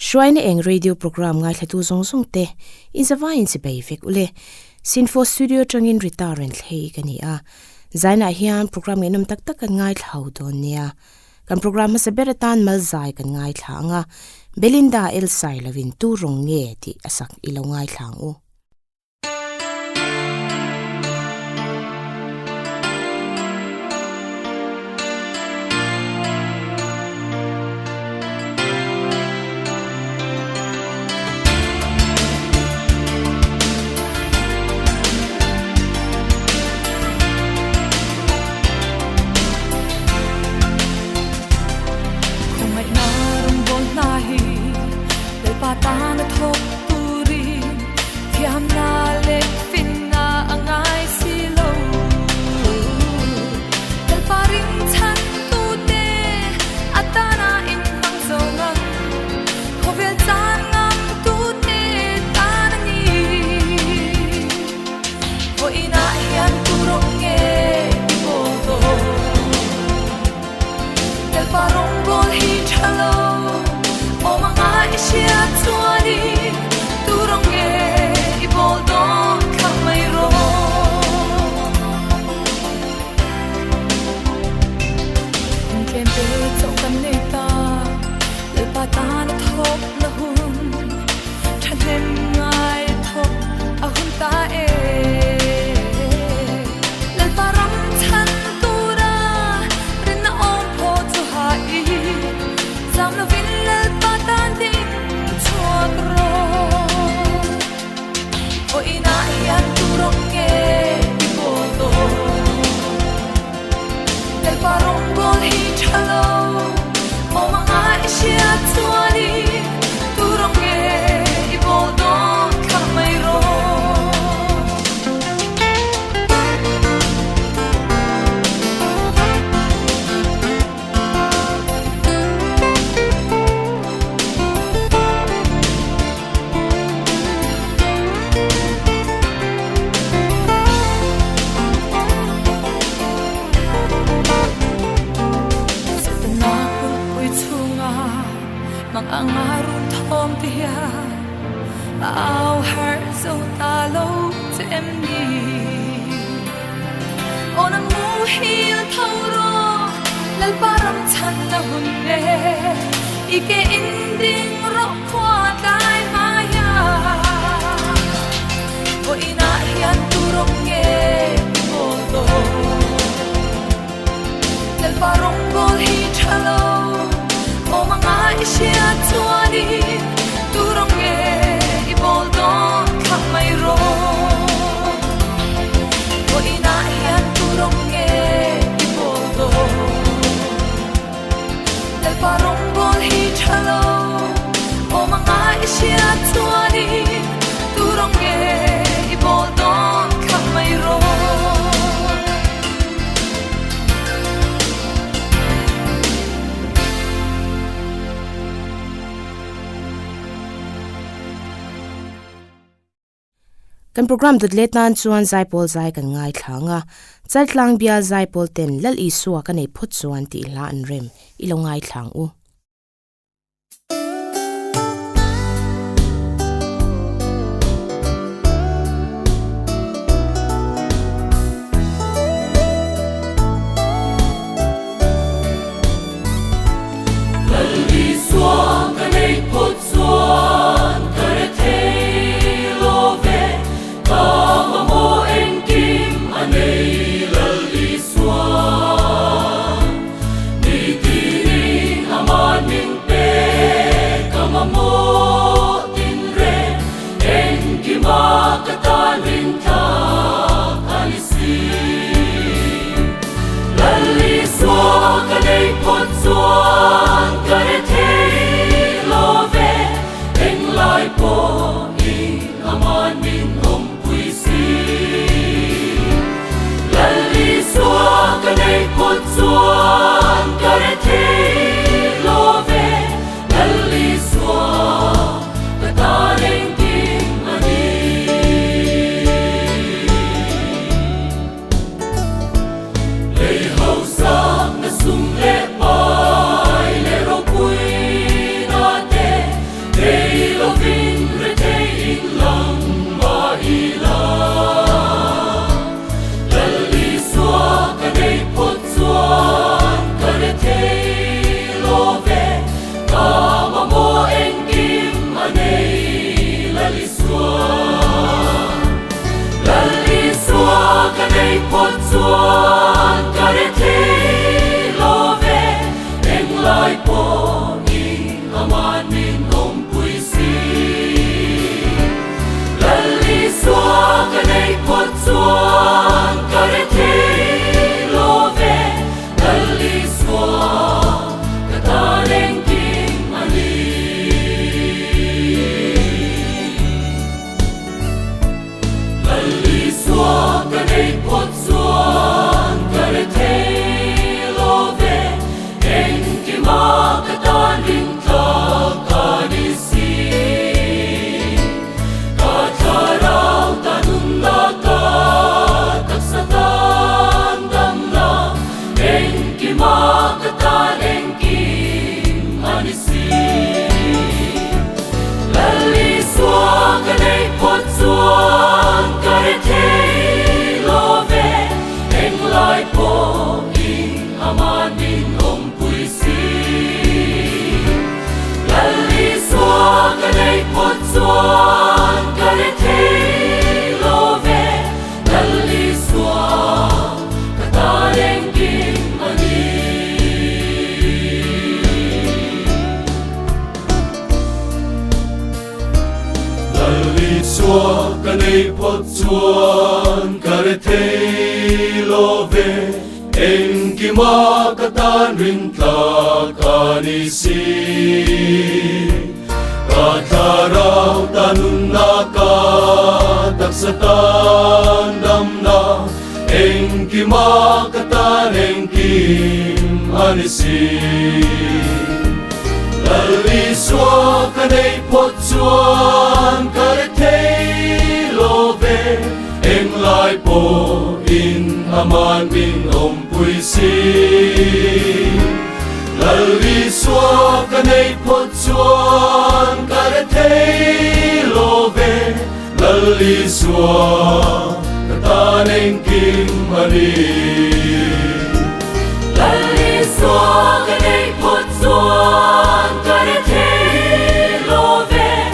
Hruaina Eng radio program ngai thatu zong te in zawa in sipai fek ule sinfo studio tangin ritaren thlei kani a zaina hian program enum tak kan ngai thau don nia kan program ma seberatan mal zai kan ngai thlanga Belinda L.Sailo win tu rawng neih ti asak ilo ngai thlang u Tanna thok puri thiam na le fin na angai silo del paring chan tu te atana in mang zongang khovel chan ngam tu te Tanna ni ho ina hian tu rong nge bo do del parong bol hi thalo o mga isya chuani turong nge ibol do kamay ro kempe chok kan neta le Tanna thok na hun thanem ngai thok a hun ta e le param chan tura rin na om pho chu hai zam na vin le patan ding chuan ro o ina hian turong nge bo do del parong bol hi thalo o mga isya chuani turong nge bo do kamay ro mang angarun thom tia au har zo talo tem ni onang mu hil thoro lal param chan na hun ne ike inding ro khwa dai maya o ina hian turong nge bo do lal parong bol hi thalo o mga isya chuani turong nge ibol do kamay ro o ina hian turong nge ibol do del parong bol hi thalo o mga isya chuani turong nge ibol do kamay ro kan program dut letan chuan Zaipawl zai kan ngai thlanga Chaltlang Bial Zaipawl ten LalIsua kan ei phut chuan ti la an rem ilo ngai thlang u LalIsua kan ei phut chuan mo en kim anei LalIsua ni ti ni ama xuân cả để thế lo về em lại bỏ đi aman min om pui si LalIsua cả đây phật xuân cả để thế lo về LalIsua cả ta lên kim ani LalIsua cả đây phật xuân cả để thế lo về em kim ma cả ta linh ta cả đi si cả ta rao ta nun na cả tak sa tan dam na em kim ma cả ta lên kim ani si LalIsua cả đây phật xuân cả để thế lo về em lại bỏ in aman min om pui si LalIsua cả đây phật xuân cả để thế lo về LalIsua cả ta lên kim ani LalIsua cả đây phật xuân cả để thế lo về em kim ma cả ta rin ta cả ni si cả ta rao ta nun na cả tak sa tan dam na em kim ma cả ta lên kim ani si LalIsua cả đây phật xuân cả để thế lo về em lại bỏ in aman min om pui si LalIsua cả đây phật xuân cả để thế lo về LalIsua cả ta nên kim ani LalIsua cả đây phật xuân cả để thế lo về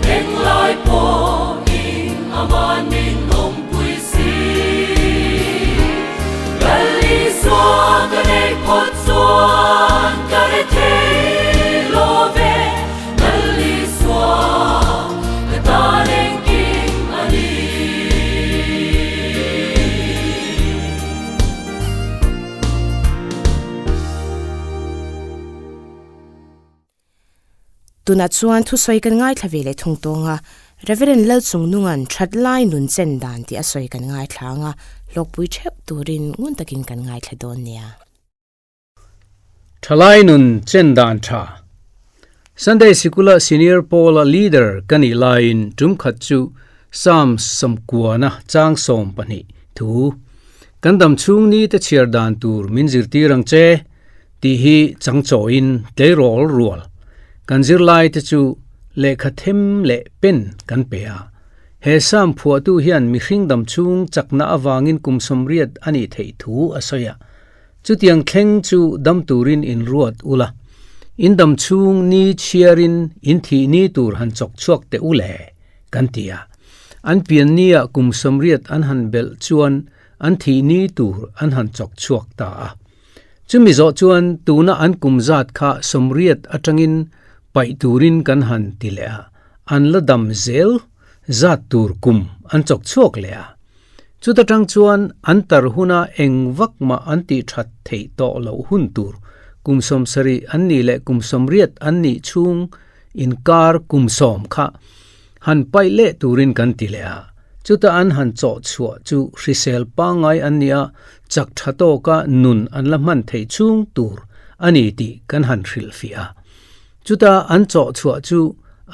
em lại bỏ in aman min om pui si LalIsua cả đây phật xuân cả để thế lo về LalIsua cả ta nên kim ani tuna chuan Thusawi kan ngai thla ve le thung tonga Reverend Lalchungnunga Chaltlang nun chen dan ti asoi kan ngai thlanga lokpui thep turin ngun takin kan ngai thladon nia Thalai nun chen dan tha Sunday Secular Senior Paul Leader kani lain tum khachu Psalm samkuana chang som pani thu kandam chung ni te chiar dan tur min zirti rang che ti hi changcho in te rol rual kan zir lai te chu le khathem le pen kan pe a he sam phua tu hian mi hringdam chung chakna awangin kum somriat ani thei thu asoya chu tiang thleng chu dam turin in ruat ula in dam chung ni chiarin in thi ni tur han chok chuak te ule kan tia an pian nia kum somriat an han bel chuan an thi ni tur an han chok chuak ta a chumi zo chuan tuna an kum zat kha somriat atangin pai turin kan han tilea an ladam zel zat tur kum an chok chuak lea chuta tang chuan an tar huna eng vakma an ti that thei to lo hun tur kum som sari an ni le kum somriat an ni chung in kar kum som kha han pai le turin kan tilea chuta an han cho chua chu hrisel pa ngai an nia chak thato ka nun an la man thei chung tur ani ti kan han hril fia chuta an cho chua chu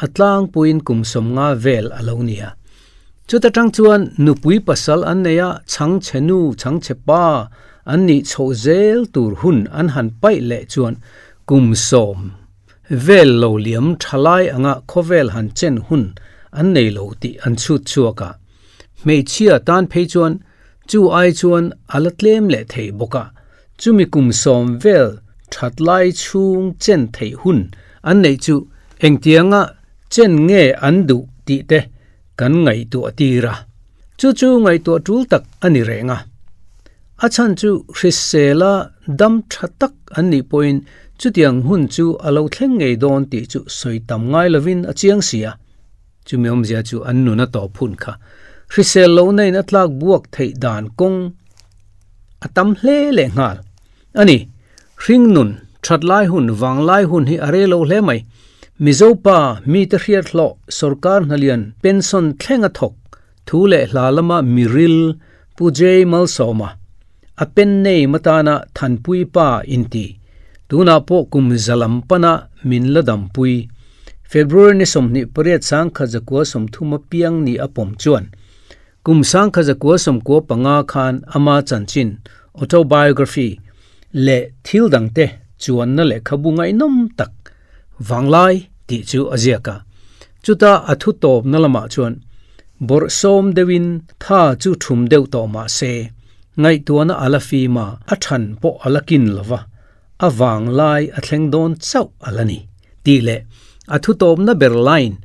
atlang puin kum som nga vel alonia chuta tang chuan nupui pasal an neya chang chenu chang chepa an ni cho zel tur hun an han pai le chuan kum som vel lo liam thalai anga khovel han chen hun an nei lo ti an chu chuaka mei chia tan phei chuan chu ai chuan alatlem le thei boka chumi kum som vel thatlai chung chen thei hun an nei chu engtianga chen nge an du ti te kan ngai tu atira chu ngai tu tul tak ani renga achan chu hrisela dam thatak anni point chu tiang hun chu alo thleng ngei don ti chu soitam ngai lovin achiang sia chu miom zia chu annu na to phun kha hrisel lo nei na tlak buak thei dan kong atam hle le ngal ani ring nun thatlai hun wanglai hun hi are lo hle mai mizopa mi te hriat hlo sarkar nalian pension thlenga thok thule hlalama miril pujei mal soma apen nei matana thanpui pa inti tuna po kum zalam pana min ladam pui February ni somni pariat sang khajakwa somthuma piang ni apom chuan kum sang khajakwa somko panga khan ama chanchin autobiography le thil dangte chuan na le khabungai nom tak wanglai ti chu aziaka chuta athu top nalama chuan bor som dewin tha chu thum deu to ma se ngai tuana alafi ma athan po alakin lova awang lai athleng don chau alani tile athu top na berline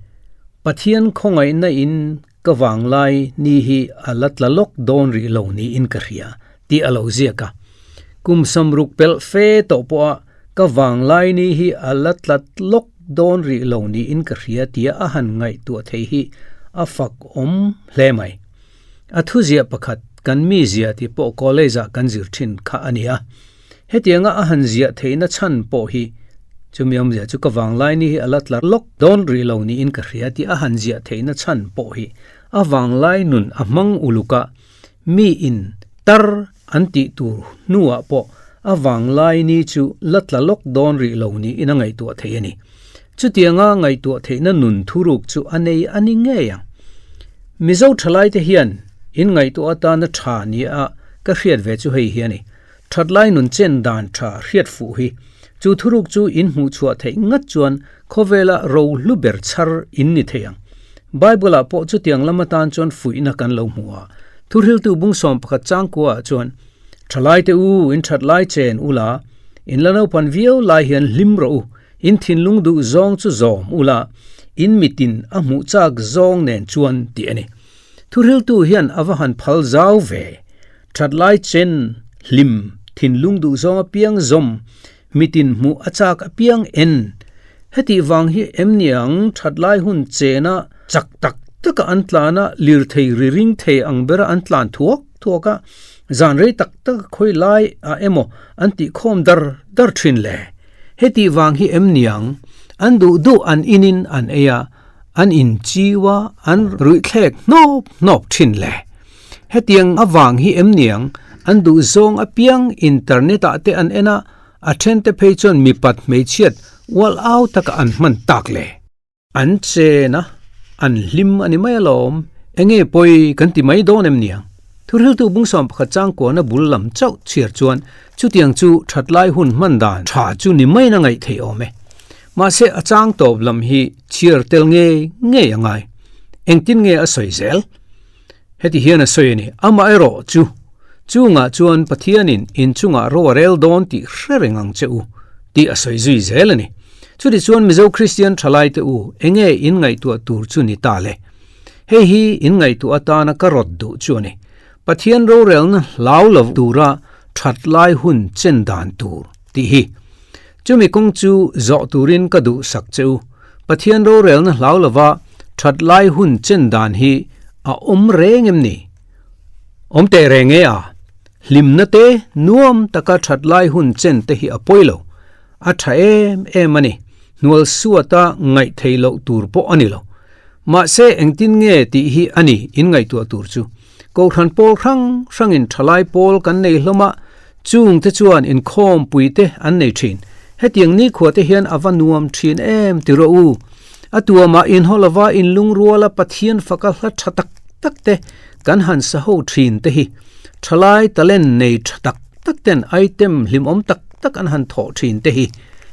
pathian khongai na in kawang lai ni hi alatlalok don ri lo ni in karia ti alo ziaka kum samruk pel fe to po kawang lai ni hi alatlatlok don ri lo ni in karia tia ahan ngai tu thei hi afak hlemai athu zia pakhat kan mi zia ti po college kan zirthin kha ania hetianga ahan zia theina chan po hi chumiam zia chu kawang lai ni hi alatla lok don ri lo ni in ka hria ti ahan zia theina chan po hi awang lai nun amang uluka mi in tar anti tu nuwa po awang lai ni chu latla lok don ri lo ni in ngai tu theiani chutianga ngai tu theina nun thuruk chu anei ani nge yang mizo thalai te hian in ngai tu ata na tha ni a ka hriat ve chu hei hiani thatlai nun chen dan tha hriat fu hi chu thuruk chu in mu chua thei ngat chuan khovela ro luber char in ni theyang bible a po chu tiang lamatan chon fuina kan lo muwa thurhil tu bung som pakhat chang kwa chuan thalai te u in thatlai chen ula in lano pan viau lai hian limro in thinlung du zong chu zom ula in mitin a mu chak zong nen chuan ti ani thurhil tu hian awahan phal zau ve thatlai chen lim thinlung du zong piang zom mitin mu achak piang en heti wang hi emniang thatlai hun chena chak tak taka antlana lirthei riring thei angbera antlan thuaka zanrei tak tak khoi lai a emo anti khom dar thin le heti wang hi emniang andu du an inin an eya an in chiwa an rui thlek nop thin le hetiang awang hi emniang andu zong apiang internet ate an ena athente pheichon mipat meichiat wal out taka an man tak le an che na an lim ani mai lom enge poi kan ti mai don emniang thurhil tu bungsom phachang ko na bullam chau chir chuan chutiang chu thatlai hun mandan tha chu ni mai na ngai thei ome ma se achang top lam hi chir tel nge angai engtin nge asoi zel heti hian asoi ni ama ero chunga chuan pathianin in chunga ro rel don ti hrerengang cheu ti asoi zui zel ani chudi chuan mizo christian thalai te u enge in ngai tu tur chu ni ta le he hi in ngai tu atana karot du chuani pathian ro rel na lau lov tura thatlai hun chen dan tur ti hi chumi kong chu zo turin ka du sak cheu pathian ro rel na lau lova thatlai hun chen dan hi a rengem ni te renge a limna te nuam taka thatlai hun chen te hi apoilo a tha em ani nual suata ngai theilo tur po anilo ma se engtin nge ti hi ani in ngai tu tur chu ko khan pol rang in thalai pol kan nei hloma chung te chuan in khom puite an nei thin hetiang ni khuate hian avanuam thin em tiro u atua ma in holawa in lungruala pathian fakal hla thatak takte kan han sa ho thin te hi thalai talen nei thatak takten item limom tak an han tho thin te hi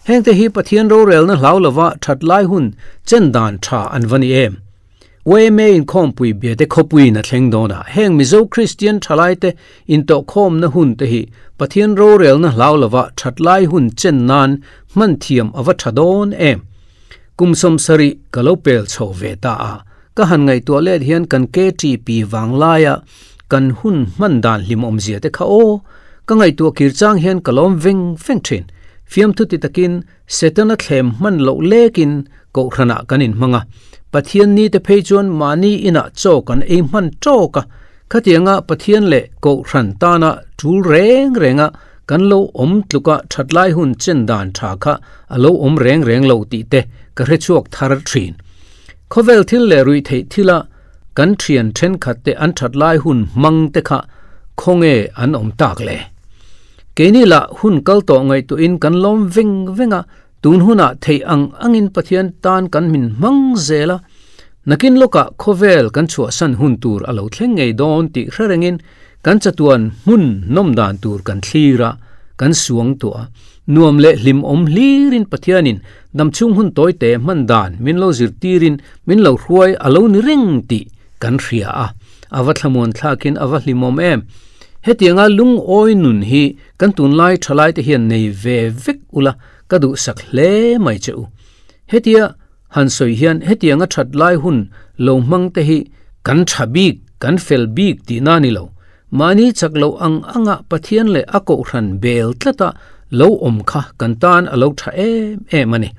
heng te hi pathian ro rel na hlaulawa thatlai hun chen dan tha an vani em we me in khom pui be te khopui na thleng dona heng mizo christian thalai te in to khom na hun te hi pathian ro rel na hlaulawa thatlai hun chen nan man thiam awa thadon em kumsom sari kalopel chho ve ta a ka han ngai to le hian kan ke ti pi wanglaya kan hun man dan lim om zia te kha o ka ngai tu kir chang hian kalom veng veng thin fiam thu ti takin setana thlem man lo lekin ko rana kanin manga pathian ni te phei chuan mani ina cho kan ei man cho ka khatianga pathian le ko ran ta na thul reng renga kan lo om tluka thatlai hun chen dan tha kha alo om reng reng lo ti te ka re chuak thar thin khovel thil le rui thei thila kan thian then khat te an thatlai hun mang te kha khonge an om tak le keini la hun kal to ngai tu in kan lom veng venga tun huna thei angin pathian tan kan min mang zela nakin loka khovel kan chua san hun tur alo thleng ngei don ti hrarengin kan chatuan mun nom dan tur kan thlira kan suang to nuam le lim om hlirin pathianin namchung hun toite man dan min lo zirtirin min lo hruai alo ni reng ti kan ria a awathamon thlakin awahlimom em hetianga lung oi nun hi kan tunlai thalai te hian nei ve vek ula kadu sakhle mai cheu hetia hansoi hian hetianga thatlai hun lo mang te hi kan thabik kan felbik ti nani lo mani chaklo anga pathian le ako ran bel tlata lo om kha kan tan alo tha em ani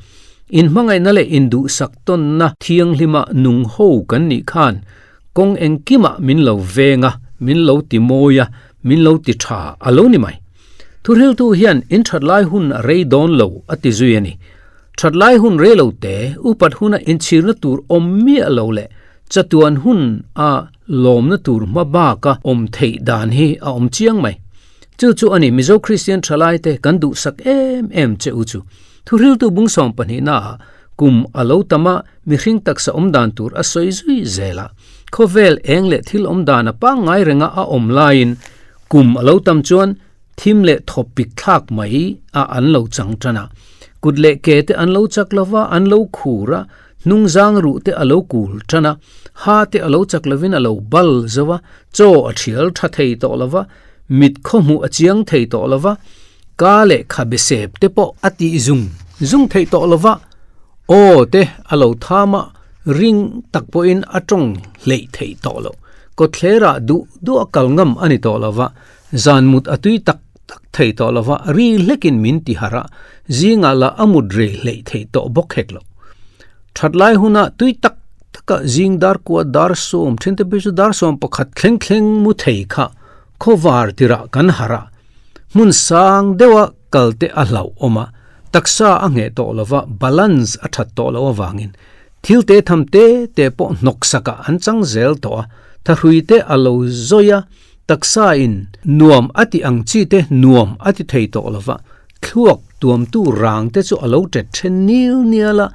in mangai na le indu sakton na thiang lima nung ho kan ni khan kong engkima min lo venga min lo ti moya min lo ti tha alo ni mai thurhil tu hian in thatlai hun rei don lo ati zuiani thatlai hun re lo te upat huna in chirna tur om mi alo le chatuan hun a lom na tur ma ba ka om thei dan hi a om chiang mai chu ani mizo christian thalai te kan du sak em che u chu thurhil tu bung som pani na kum alo tama mi hring tak sa om dan tur a soi zui zela khovel eng le thil om dan a pa ngai renga a om lain kum alo tam chuan thim le thopik thak mai a an lo chang tana kudle ke te an lo chaklova an lo khura nung zang ru te alo kul tana ha te alo chaklovin alo bal zawa cho a thial tha thei to lova mit khomu achiang thei to lova ka le khabesep te po ati zung thei to lova o te alo thama ring takpo in atong lei thei to lo ko thlera du akal ngam ani to lova zanmut atui tak thei to lova ri lekin min ti hara zinga la amudre lei thei to bok heklo thatlai huna tui tak taka zingdar ko dar som thinte bisu dar som pakhat thleng mu thei kha khowar tira kan hara mun sang dewa kalte alau oma taksa ange to lova balance athat to lo wangin thilte thamte te po noksaka anchang zel to tharuite alo zoya taksa in nuam ati angchi te nuam ati thei to lova thuak tuam tu rang te chu alo te thenil niala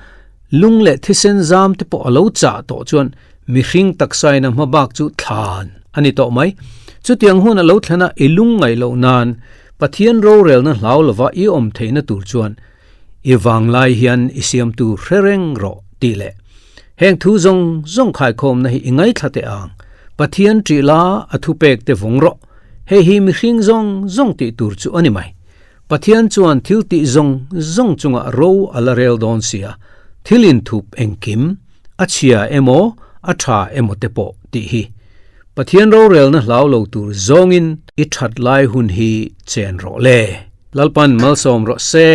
lungle thisen zam te po alo cha to chuan mi hring taksai na mabak chu thlan ani to mai chu tiang hun alo thlana ilung ngai lo nan pathian ro rel na hlau lova I om theina tur chuan I wang lai hian isiam tu rereng ro ti le heng thu zong khai khom na hi ingai thlate ang pathian tri la athu pek te vongro he hi mi hring zong ti tur chu ani mai pathian chuan thil ti zong chunga ro alarel don sia thilin thup engkim achia emo atha emo te po ti hi pathian ro rel na hlau lo tur zongin I that lai hun hi chen ro le lalpan malsom ro se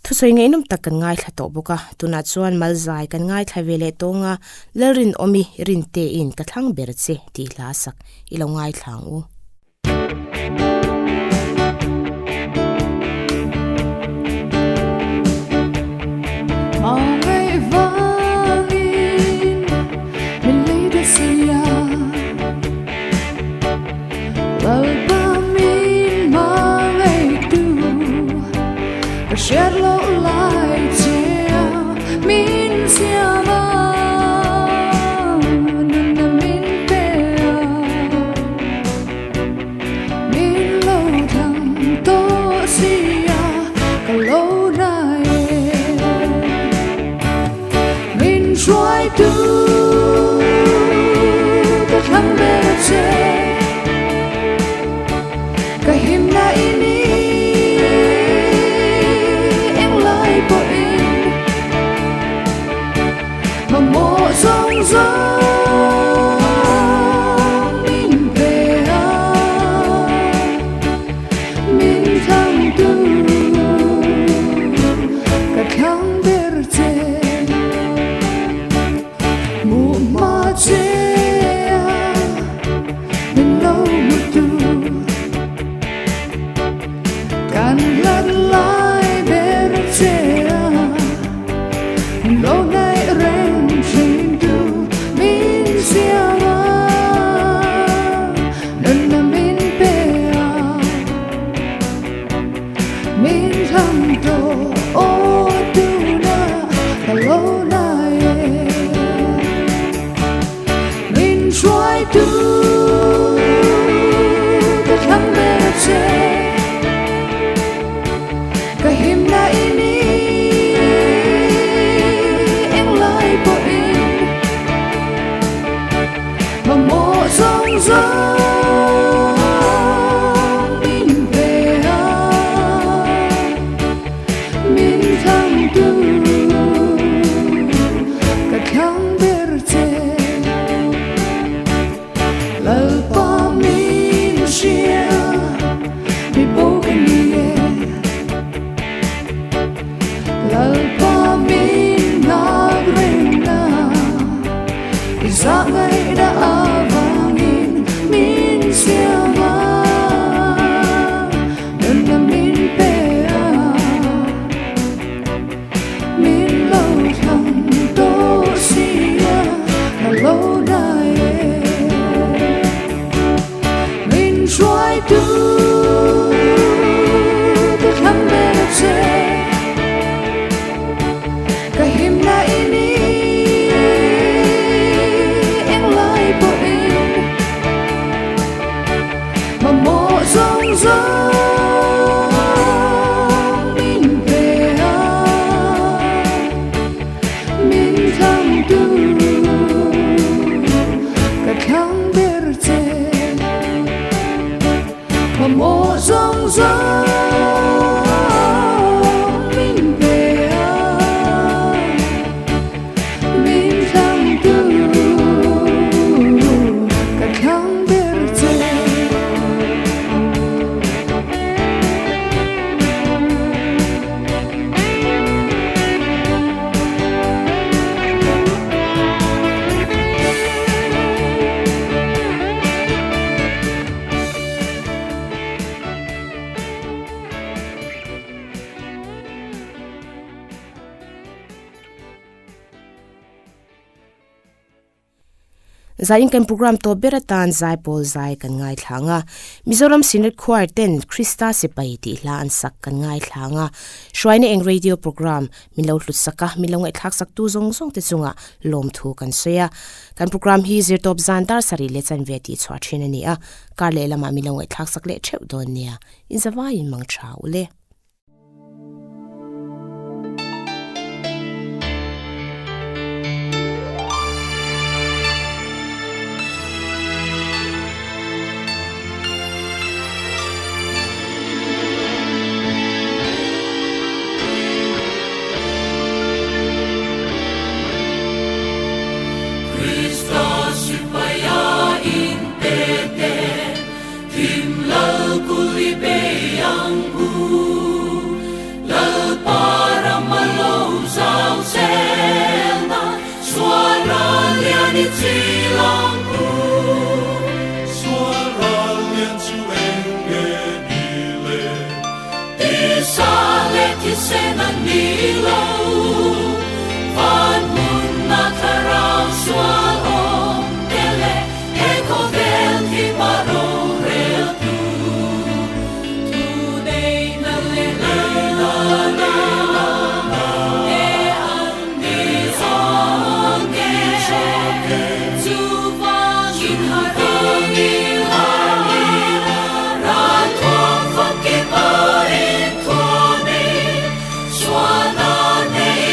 Thusawi ngai num tak kan ngai thla to boka tuna chuan malzai kan ngai thlavele tonga Lalrinawmi Rintei in kathlang berche ti hla sak ilo ngai thlang u Shed low light min siama nunna min pea min lo thang to sia kalo nai min try to the thang beche ka him na ini zong min về zain kan program to beratan Zaipawl zai kan ngai thlanga Mizoram Synod Choir ten Krista sipai ti hla an sak kan ngai thlanga Hruaina Eng radio program milo hlutsaka milo ngai thak sak tu zong zong te chunga lom thu kan soya kan program hi Zirtawp zantar sari le chan ve ti chhuah thin ani a karle lama milo ngai thak sak le theu don nia in zawai in mang tha ule Chuan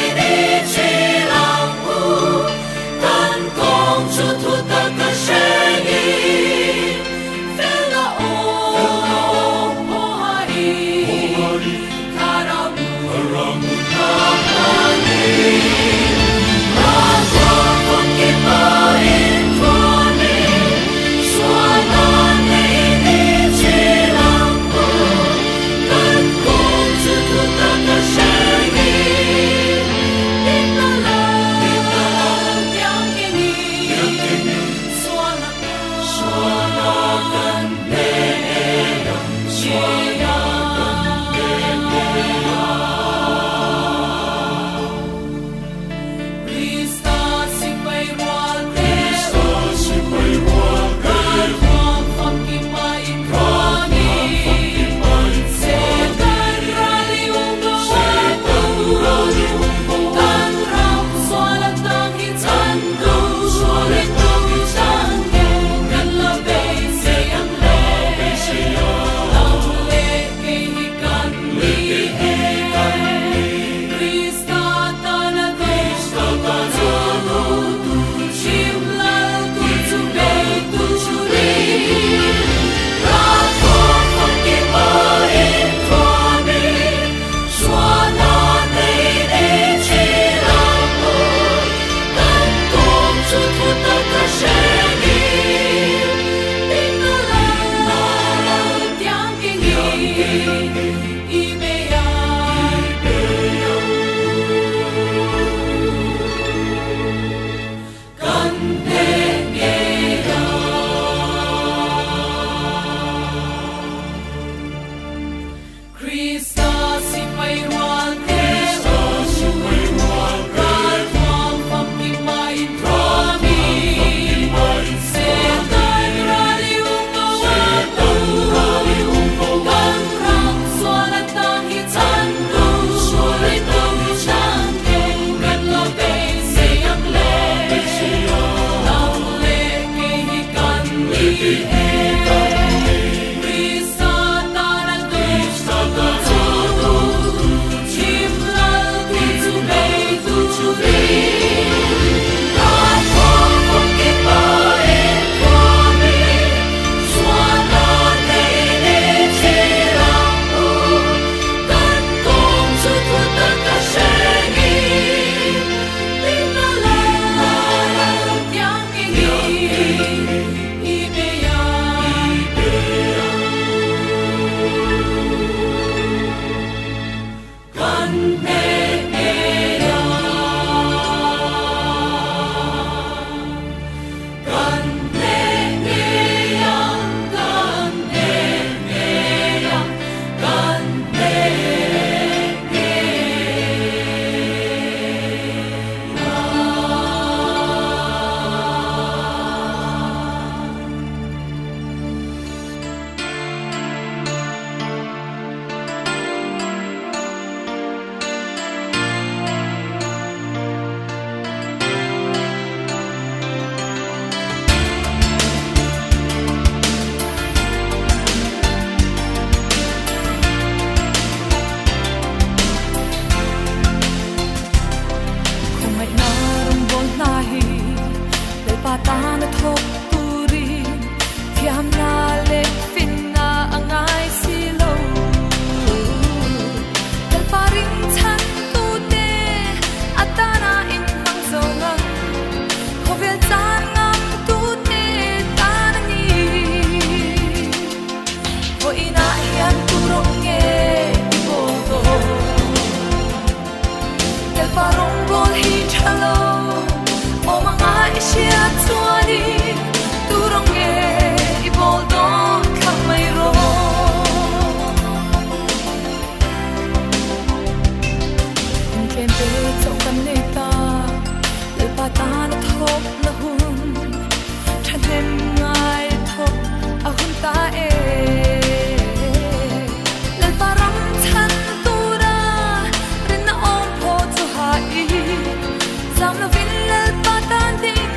tan tình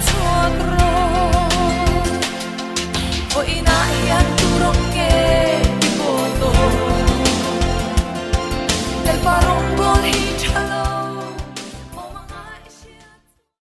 chua cro ôi na yan